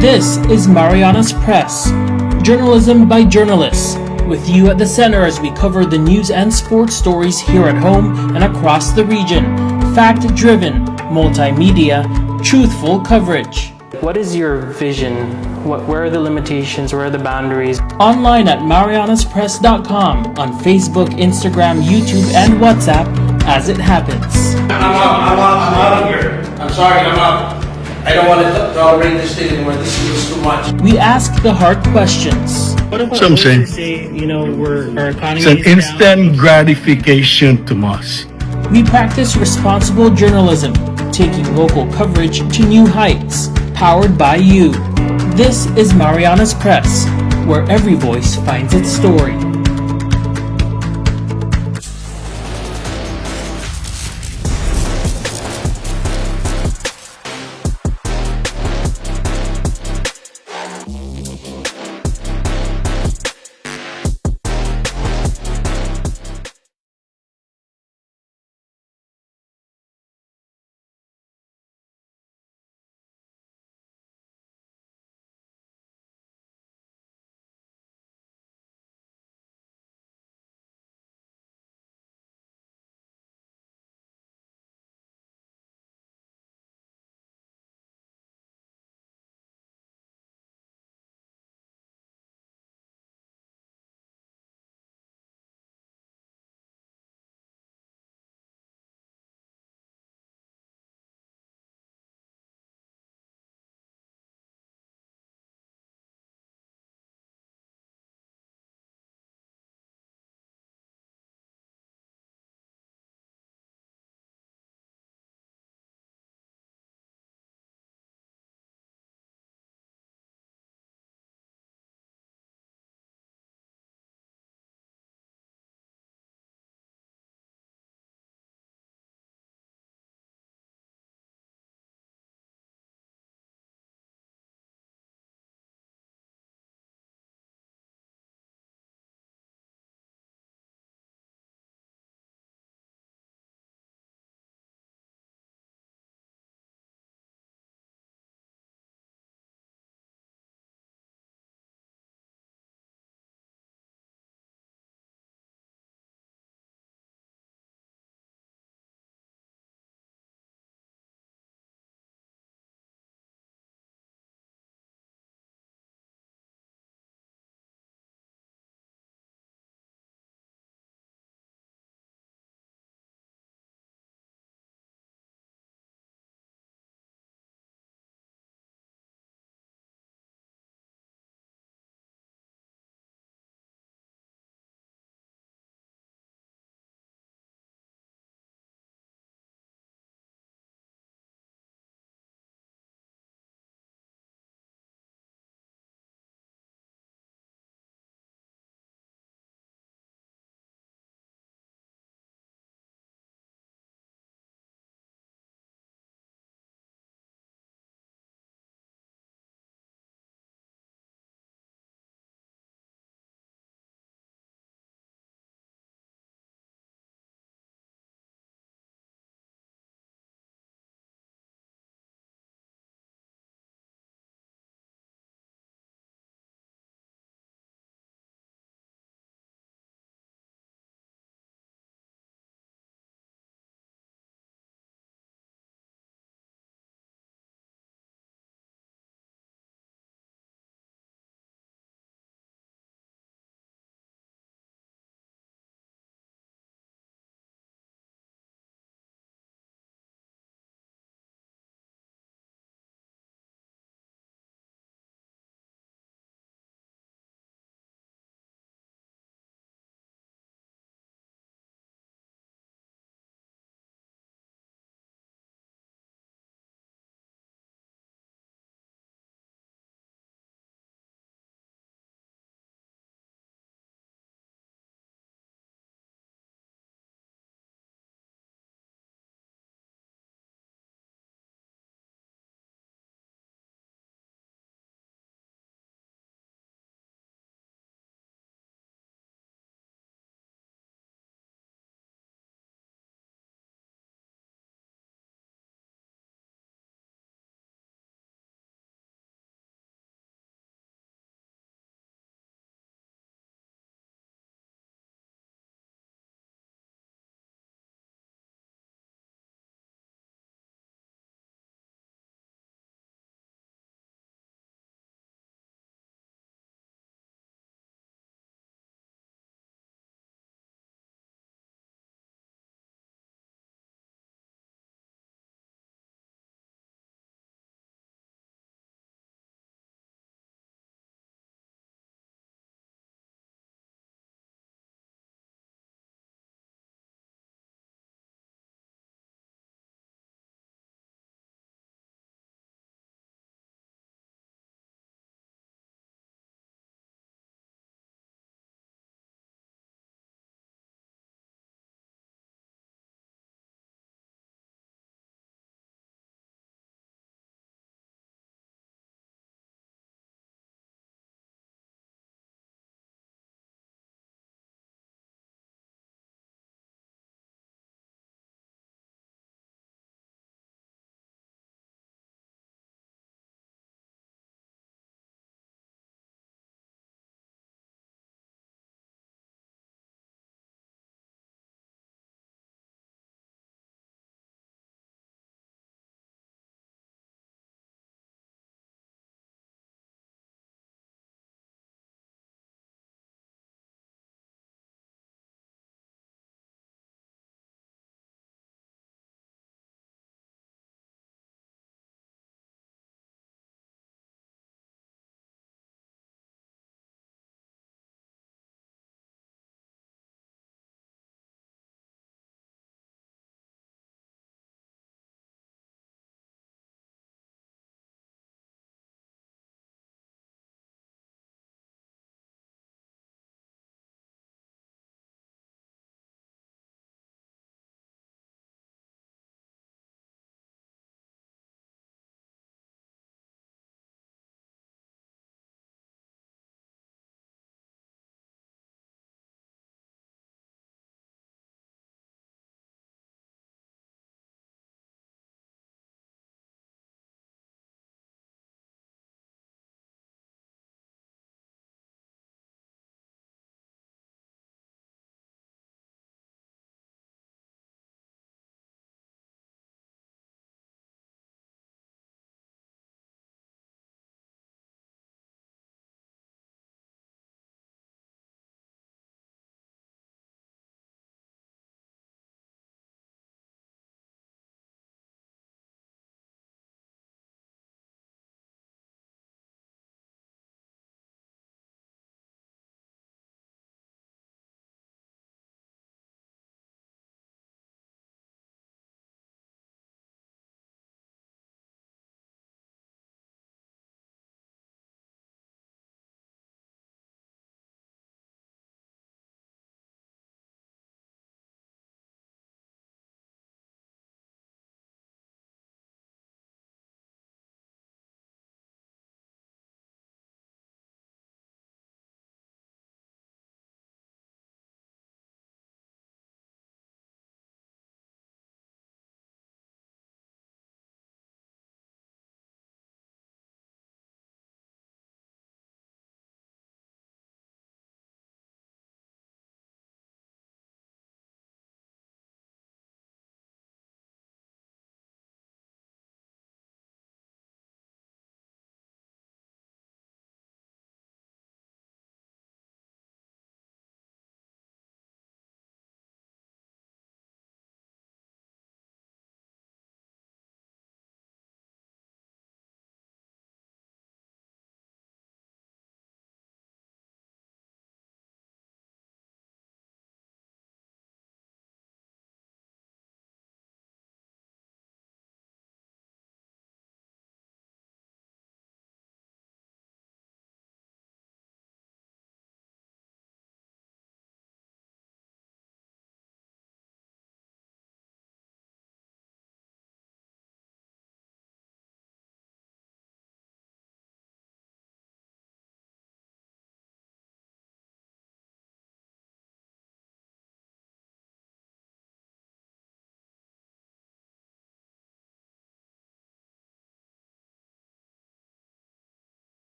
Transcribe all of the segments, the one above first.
This is Mariana's Press, journalism by journalists, with you at the center as we cover the news and sports stories here at home and across the region. Fact-driven, multimedia, truthful coverage. What is your vision? Where are the limitations? Where are the boundaries? Online at marianaspress.com, on Facebook, Instagram, YouTube, and WhatsApp as it happens. I'm out of here. I'm sorry, I'm out. I don't want to tolerate this thing anymore. This is too much. We ask the hard questions. What about Some those say who say, our economy it's an is down? instant gratification to us. We practice responsible journalism, taking local coverage to new heights, powered by you. This is Mariana's Press, where every voice finds its story.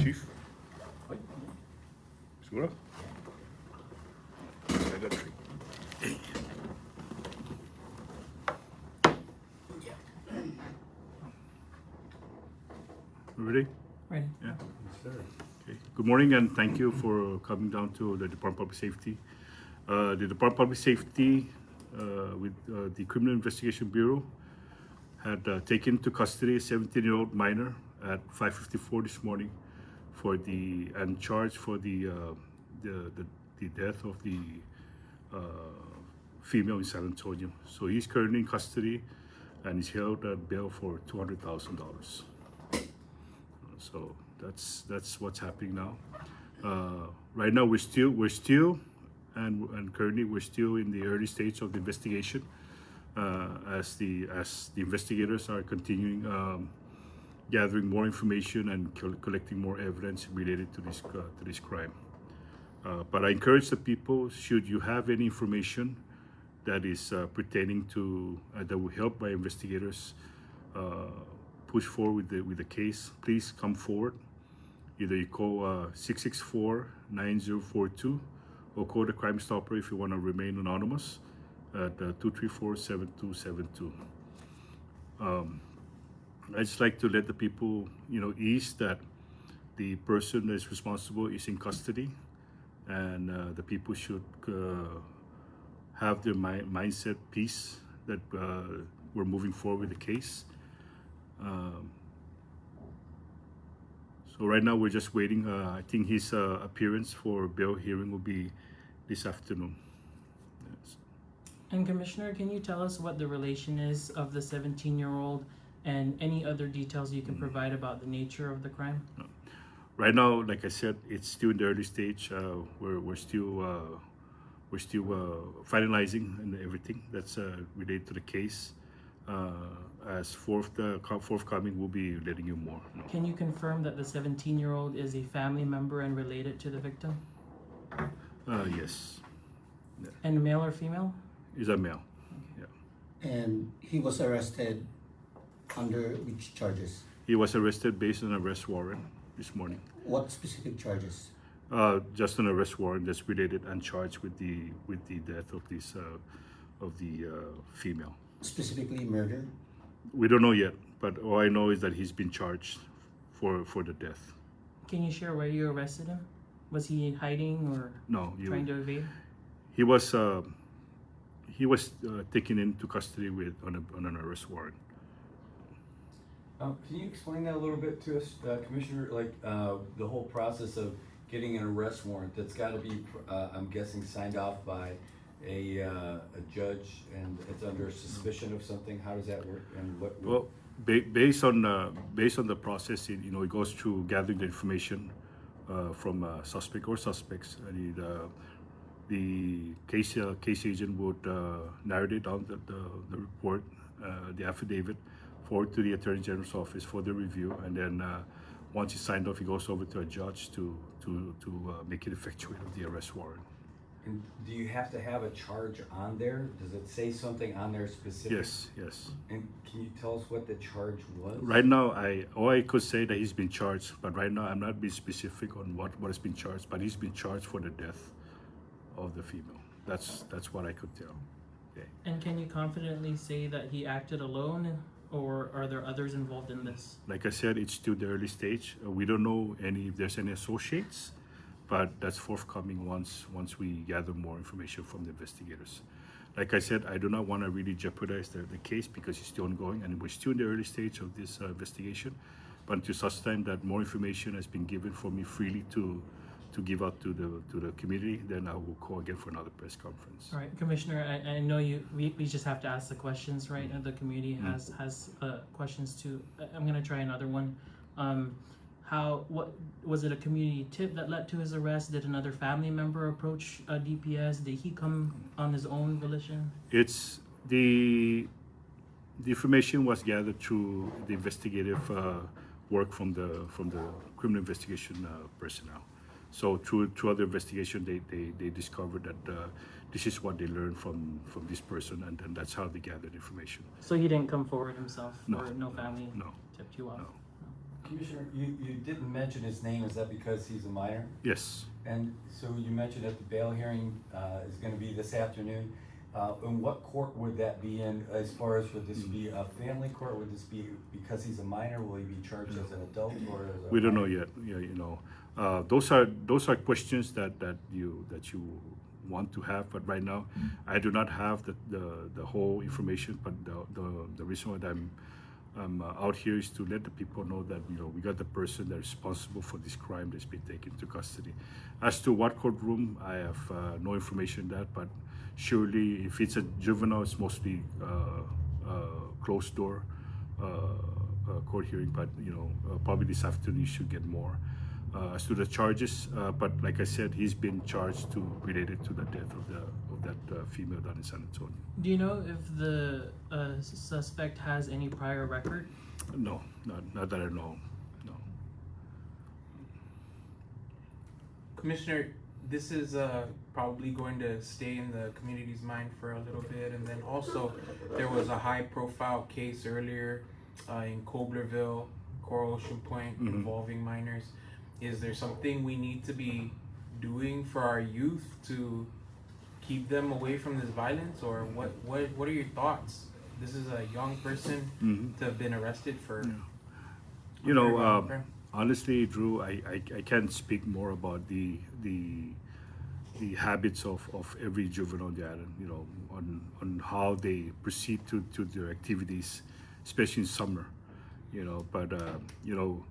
Chief? Siguro? I got three. Ready? Ready. Yeah. Okay. Good morning and thank you for coming down to the Department of Public Safety. The Department of Public Safety with the Criminal Investigation Bureau had taken into custody a 17-year-old minor at 5:54 this morning and charged for the death of the female in San Antonio. So he's currently in custody and is held at bail for $200,000. So that's what's happening now. Right now we're still and currently we're still in the early stage of the investigation as the investigators are continuing gathering more information and collecting more evidence related to this crime. But I encourage the people, should you have any information that is pertaining to that will help my investigators push forward with the case, please come forward. Either you call 664-9042 or call the Crime Stopper if you want to remain anonymous at 234-7272. I just like to let the people, ease that the person that is responsible is in custody, and the people should have their mindset peace that we're moving forward with the case. So right now we're just waiting. I think his appearance for bail hearing will be this afternoon. Yes. And Commissioner, can you tell us what the relation is of the 17-year-old and any other details you can provide about the nature of the crime? Right now, like I said, it's still in the early stage. We're still finalizing and everything that's related to the case. As forthcoming, we'll be letting you more. Can you confirm that the 17-year-old is a family member and related to the victim? Yes. Yeah. And male or female? He's a male. Yeah. And he was arrested under which charges? He was arrested based on an arrest warrant this morning. What specific charges? Just an arrest warrant that's related and charged with the death of this female. Specifically murder? We don't know yet, but all I know is that he's been charged for the death. Can you share where you arrested him? Was he hiding or trying to evade? He was taken into custody on an arrest warrant. Can you explain that a little bit to us, Commissioner? Like the whole process of getting an arrest warrant, that's got to be, I'm guessing, signed off by a judge, and it's under suspicion of something. How does that work? And what? Well, based on the process, it goes through gathering the information from a suspect or suspects, and the case agent would narrate down the report, the affidavit, forward to the Attorney General's office for the review, and then once it's signed off, it goes over to a judge to make it effectuate of the arrest warrant. And do you have to have a charge on there? Does it say something on there specific? Yes. And can you tell us what the charge was? Right now, I could say that he's been charged, but right now I'm not being specific on what has been charged, but he's been charged for the death of the female. That's what I could tell. Okay. And can you confidently say that he acted alone, or are there others involved in this? Like I said, it's still the early stage. We don't know if there's any associates, but that's forthcoming once we gather more information from the investigators. Like I said, I do not want to really jeopardize the case because it's still ongoing and we're still in the early stage of this investigation. But until such time that more information has been given for me freely to give out to the community, then I will call again for another press conference. All right, Commissioner, I know we just have to ask the questions, right? And the community has questions too. I'm gonna try another one. What was it, a community tip that led to his arrest? Did another family member approach DPS? Did he come on his own volition? It's the information was gathered through the investigative work from the criminal investigation personnel. So through other investigation, they discovered that this is what they learned from this person, and then that's how they gathered information. So he didn't come forward himself, No, or no family no, tipped you off? no. No. Commissioner, you didn't mention his name. Is that because he's a minor? Yes. And so you mentioned that the bail hearing is going to be this afternoon. In what court would that be in? As far as, would this be a family court? Would this be because he's a minor? Will he be charged as an adult or as a We don't know minor? yet. Yeah, you know, those are questions that you want to have. But right now, I do not have the whole information. But the reason why I'm out here is to let the people know that, you know, we got the person that is responsible for this crime that's been taken to custody. As to what courtroom, I have no information on that, but surely if it's a juvenile, it's mostly closed door court hearing. But you know, probably this afternoon you should get more as to the charges. But like I said, he's been charged related to the death of that female down in San Antonio. Do you know if the suspect has any prior record? No, not that I know. No. Commissioner, this is probably going to stay in the community's mind for a little bit, and then also there was a high-profile case earlier in Coblerville, Coral Ocean Point, involving minors. Is there something we need to be doing for our youth to keep them away from this violence, or what are your thoughts? This is a young person to have been arrested for. You know, honestly, Drew, I can't speak more about the habits of every juvenile on the island. You know, on how they proceed to their activities, especially in summer. You know, but you know,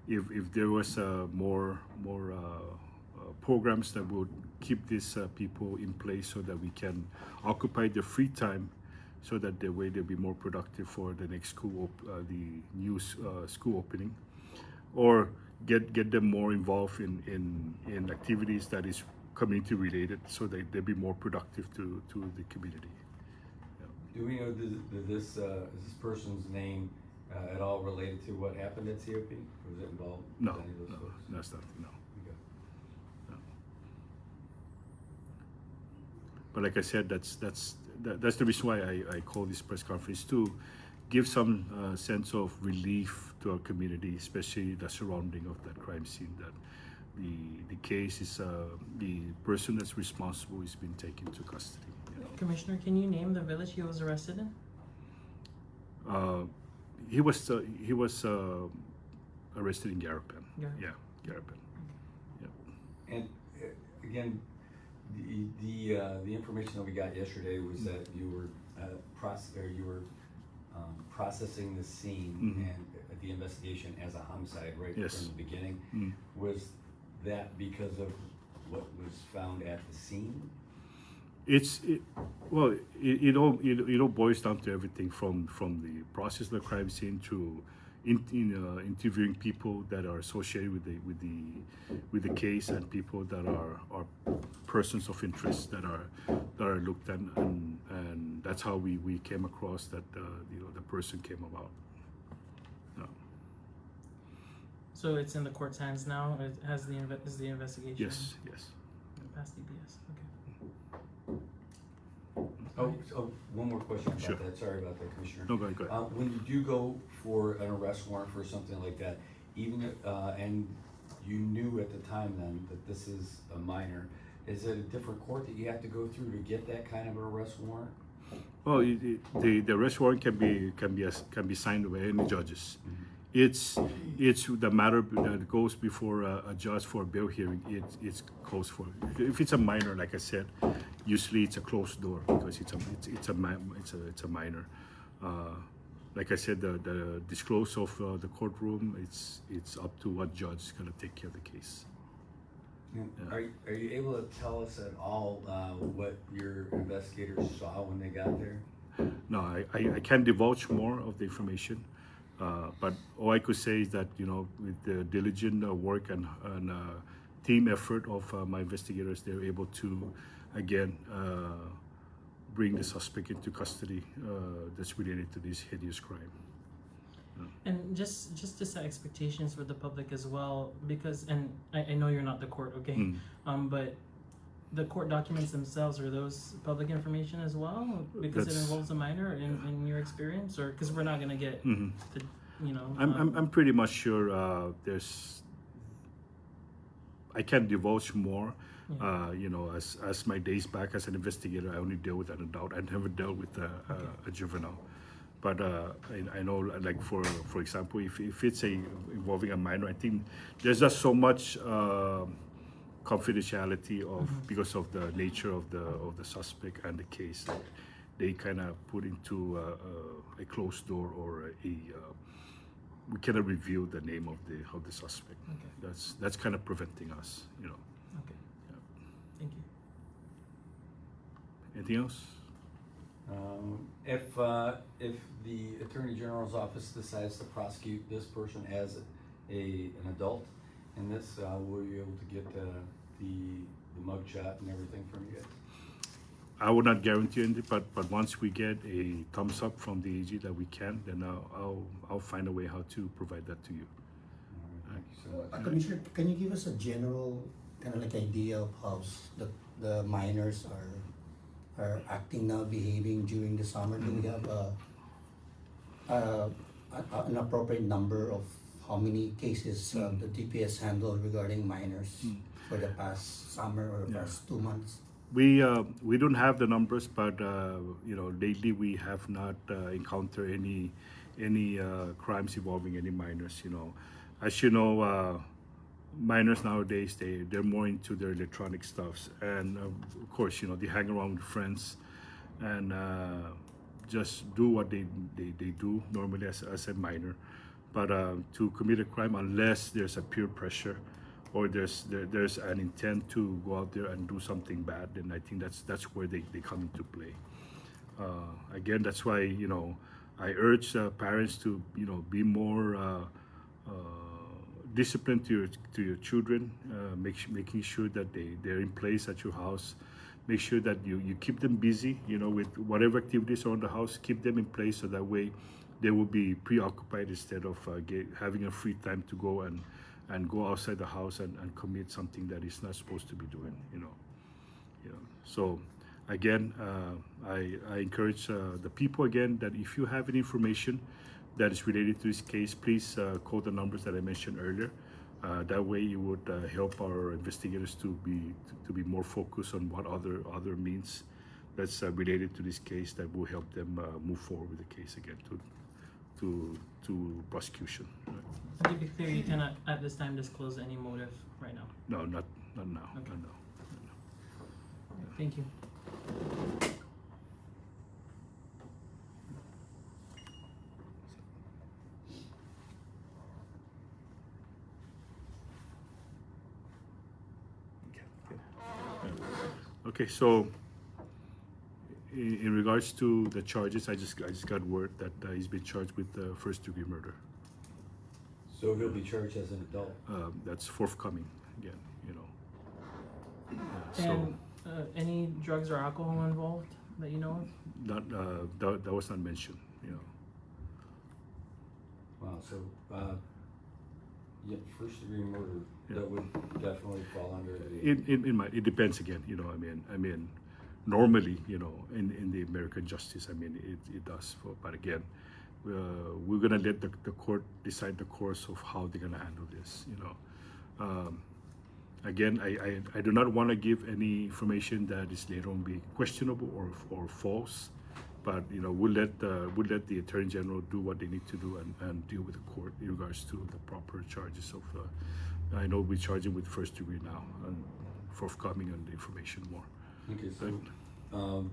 if there was more programs that would keep these people in place so that we can occupy their free time, so that the way they'll be more productive for the next school, the new school opening, or get them more involved in activities that is community related, so that they'll be more productive to the community. Do we know is this person's name at all related to what happened at COP? Was it involved? No, with any of those folks? that's not, no. Okay. No. But like I said, that's the reason why I call this press conference, to give some sense of relief to our community, especially the surrounding of that crime scene. That the case is the person that's responsible is being taken to custody. You know. Commissioner, can you name the village he was arrested in? He was arrested in Garapan. Yeah, Garapan. Yeah. And again, the information that we got yesterday was that you were processing the scene and the investigation as a homicide right from the beginning. Was that because of what was found at the scene? It all boils down to everything from the process of the crime scene to interviewing people that are associated with the case, and people that are persons of interest that are looked at, and that's how we came across that the person came about. So it's in the court's hands now. It has is the investigation. Yes. Past DPS. Okay. Oh, one more question about Sure. that. Sorry about that, Commissioner. No, go ahead. When you do go for an arrest warrant for something like that, even and you knew at the time then that this is a minor, is it a different court that you have to go through to get that kind of an arrest warrant? Well, the arrest warrant can be signed by any judges. It's the matter that goes before a judge for a bail hearing. It's closed for. If it's a minor, like I said, usually it's a closed door because it's a minor. Like I said, the disclose of the courtroom, it's up to what judge is going to take care of the case. Yeah. Are you able to tell us at all what your investigators saw when they got there? No, I can't divulge more of the information. But all I could say is that, with the diligent work and team effort of my investigators, they were able to, again, bring the suspect into custody that's related to this hideous crime. And just to set expectations for the public as well, because, and I know you're not the court, okay? But the court documents themselves, are those public information as well? Because it involves a minor in your experience, or because we're not going to get you know. I'm pretty much sure I can't divulge more. You know, as my days back as an investigator, I only deal with an adult. I never dealt with a juvenile. But I know, like for example, if it's involving a minor, I think there's just so much confidentiality because of the nature of the suspect and the case. They kind of put into a closed door, or we cannot reveal the name of the suspect. Okay. That's kind of preventing us, you know. Okay. Thank you. Anything else? If the Attorney General's office decides to prosecute this person as an adult in this, will you be able to get the mugshot and everything from you guys? I would not guarantee anything, but once we get a thumbs up from the AG that we can, then I'll find a way how to provide that to you. All right, thank you so much. Commissioner, can you give us a general kind of like idea of how the minors are acting now, behaving during the summer? Do we have an appropriate number of how many cases the DPS handled regarding minors for the past summer or past 2 months? We don't have the numbers, but you know, lately we have not encountered any crimes involving any minors. You know, as you know, minors nowadays they're more into their electronic stuffs, and of course, you know, they hang around with friends and just do what they do normally as a minor. But to commit a crime, unless there's a peer pressure or there's an intent to go out there and do something bad, then I think that's where they come into play. Again, that's why, you know, I urge parents to, you know, be more disciplined to your children, making sure that they're in place at your house. Make sure that you keep them busy, you know, with whatever activities are on the house. Keep them in place so that way they will be preoccupied instead of having a free time to go and go outside the house and commit something that he's not supposed to be doing, you know. So again, I encourage the people again that if you have any information that is related to this case, please call the numbers that I mentioned earlier. That way it would help our investigators to be more focused on what other means that's related to this case that will help them move forward with the case again to prosecution. To be clear, you cannot at this time disclose any motive right now. No, not now. Okay. Not now. Thank you. Okay, so in regards to the charges, I just got word that he's been charged with first-degree murder. So he'll be charged as an adult? That's forthcoming again, you know. And any drugs or alcohol involved that you know of? Not that was not mentioned, you know. Wow, so first-degree murder, that would definitely fall under the... It depends again, you know. I mean, normally, you know, in the American justice, I mean, it does. But again, we're gonna let the court decide the course of how they're gonna handle this, you know. Again, I do not want to give any information that is later on be questionable or false. But you know, we'll let the Attorney General do what they need to do and deal with the court in regards to the proper charges of. I know we're charging with first degree now, and forthcoming on the information more. Okay, so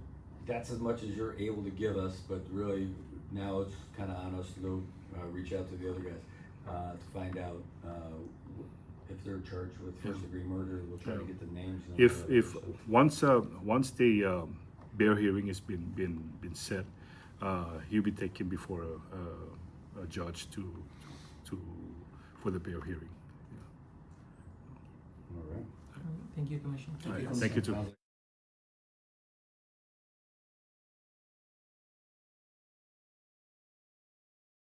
that's as much as you're able to give us, but really now it's kind of on us to go reach out to the other guys to find out if they're charged with first degree murder. We'll try to get the names. If once the bail hearing has been set, he'll be taken before a judge for the bail hearing. All right. Thank you, Commissioner. All right, thank you too.